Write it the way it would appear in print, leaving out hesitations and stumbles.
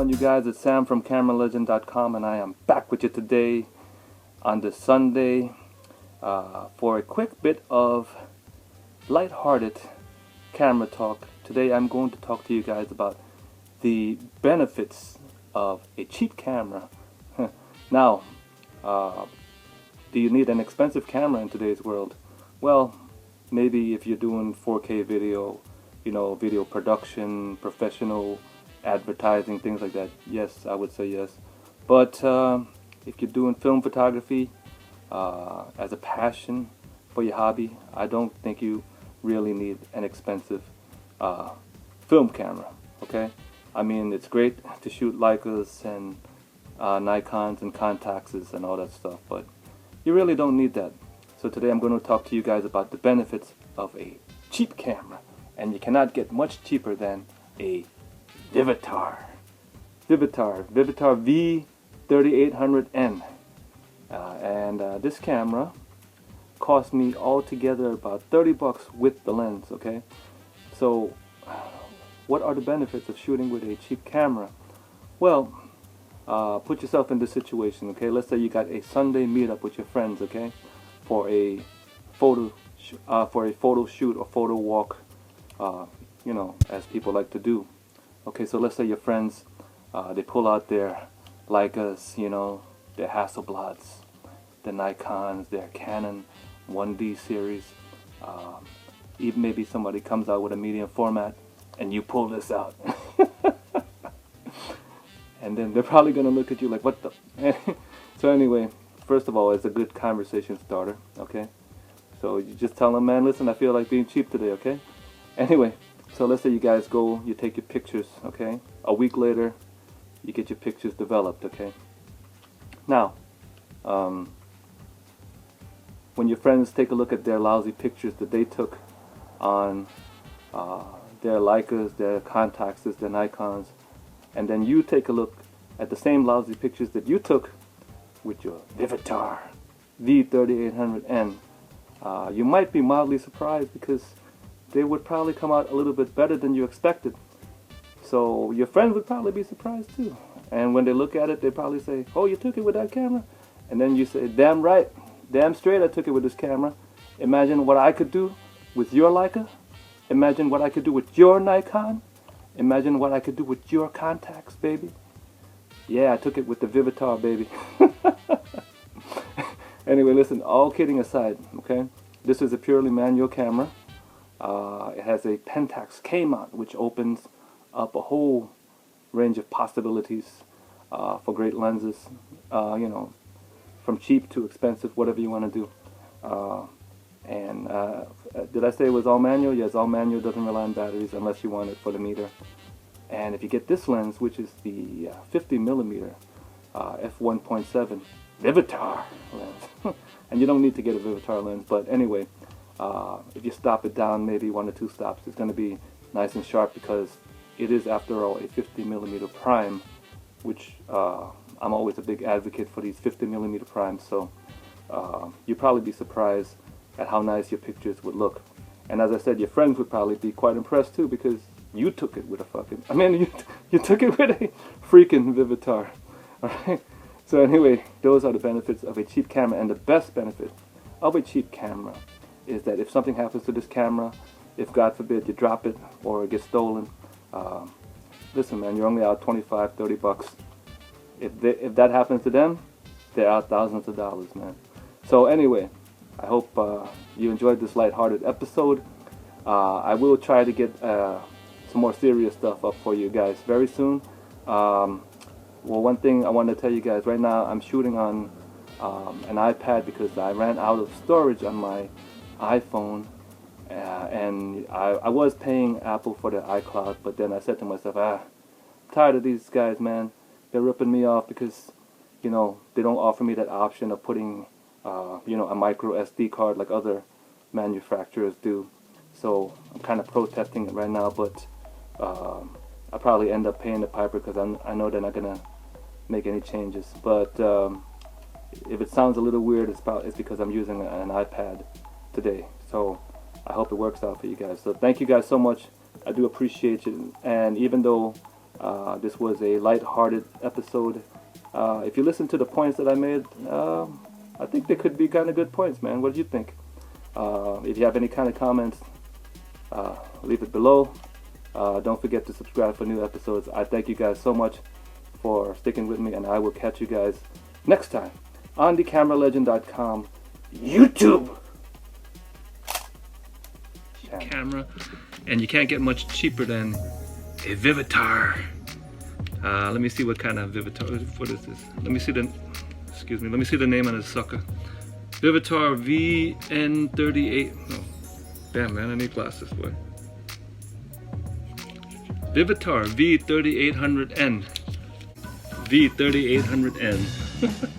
on, you guys? It's Sam from CameraLegend.com, and I am back with you today on this Sunday for a quick bit of lighthearted camera talk. Today I'm going to talk to you guys about the benefits of a cheap camera. Now, do you need an expensive camera in today's world? Well, maybe if you're doing 4K video, video production, professional advertising, things like that, yes, I would say yes. But if you're doing film photography as a passion for your hobby, I don't think you really need an expensive film camera, okay? I mean, it's great to shoot Leicas and Nikons and Contaxes and all that stuff, but you really don't need that. So today I'm going to talk to you guys about the benefits of a cheap camera. And you cannot get much cheaper than a Vivitar V3800N. This camera cost me altogether about 30 bucks with the lens, okay? So what are the benefits of shooting with a cheap camera? Well, put yourself in this situation, okay? Let's say you got a Sunday meetup with your friends, okay? For a photo shoot or photo walk, as people like to do. Okay, so let's say your friends, they pull out their Leicas, their Hasselblads, their Nikons, their Canon 1D series. Even maybe somebody comes out with a medium format, and you pull this out. And then they're probably going to look at you like, what the? So anyway, first of all, it's a good conversation starter, okay? So you just tell them, man, listen, I feel like being cheap today, okay? Anyway, so let's say you guys go, you take your pictures, okay? A week later, you get your pictures developed, okay? Now, when your friends take a look at their lousy pictures that they took on their Leicas, their Contaxes, their Nikons, and then you take a look at the same lousy pictures that you took with your Vivitar V3800N, you might be mildly surprised because they would probably come out a little bit better than you expected. So your friends would probably be surprised too. And when they look at it, they probably say, oh, you took it with that camera? And then you say, damn right, damn straight I took it with this camera. Imagine what I could do with your Leica. Imagine what I could do with your Nikon. Imagine what I could do with your Contax, baby. Yeah, I took it with the Vivitar, baby. Anyway, listen, all kidding aside, okay? This is a purely manual camera. It has a Pentax K-mount, which opens up a whole range of possibilities for great lenses, from cheap to expensive, whatever you want to do. Did I say it was all manual? Yes, all manual, doesn't rely on batteries unless you want it for the meter. And if you get this lens, which is the 50mm f1.7 Vivitar lens, and you don't need to get a Vivitar lens, but anyway, if you stop it down maybe 1 or 2 stops, it's going to be nice and sharp because it is, after all, a 50mm prime, which I'm always a big advocate for these 50mm primes. So you'd probably be surprised at how nice your pictures would look. And as I said, your friends would probably be quite impressed too because you took it with a you took it with a freaking Vivitar. Alright? So anyway, those are the benefits of a cheap camera, and the best benefit of a cheap camera is that if something happens to this camera, if God forbid you drop it or it gets stolen, listen man, you're only out 25, 30 bucks. If that happens to them, they're out thousands of dollars, man. So anyway, I hope you enjoyed this lighthearted episode. I will try to get some more serious stuff up for you guys very soon. Well, one thing I want to tell you guys right now, I'm shooting on an iPad because I ran out of storage on my iPhone, and I was paying Apple for their iCloud, but then I said to myself, I'm tired of these guys, man. They're ripping me off because, they don't offer me that option of putting, a micro SD card like other manufacturers do. So I'm kind of protesting it right now, but I'll probably end up paying the piper because I know they're not going to make any changes. But if it sounds a little weird, it's because I'm using an iPad today. So I hope it works out for you guys. So thank you guys so much. I do appreciate you. And even though This was a lighthearted episode. If you listen to the points that I made, I think they could be kind of good points, man. What do you think? If you have any kind of comments, leave it below. Don't forget to subscribe for new episodes. I thank you guys so much for sticking with me, and I will catch you guys next time on thecameralegend.com YouTube camera. And you can't get much cheaper than a Vivitar. Let me see what kind of Vivitar. What is this? Let me see the. Excuse me. Let me see the name on this sucker. Vivitar VN38. Oh, damn man, I need glasses, boy. Vivitar V3800N. V3800N.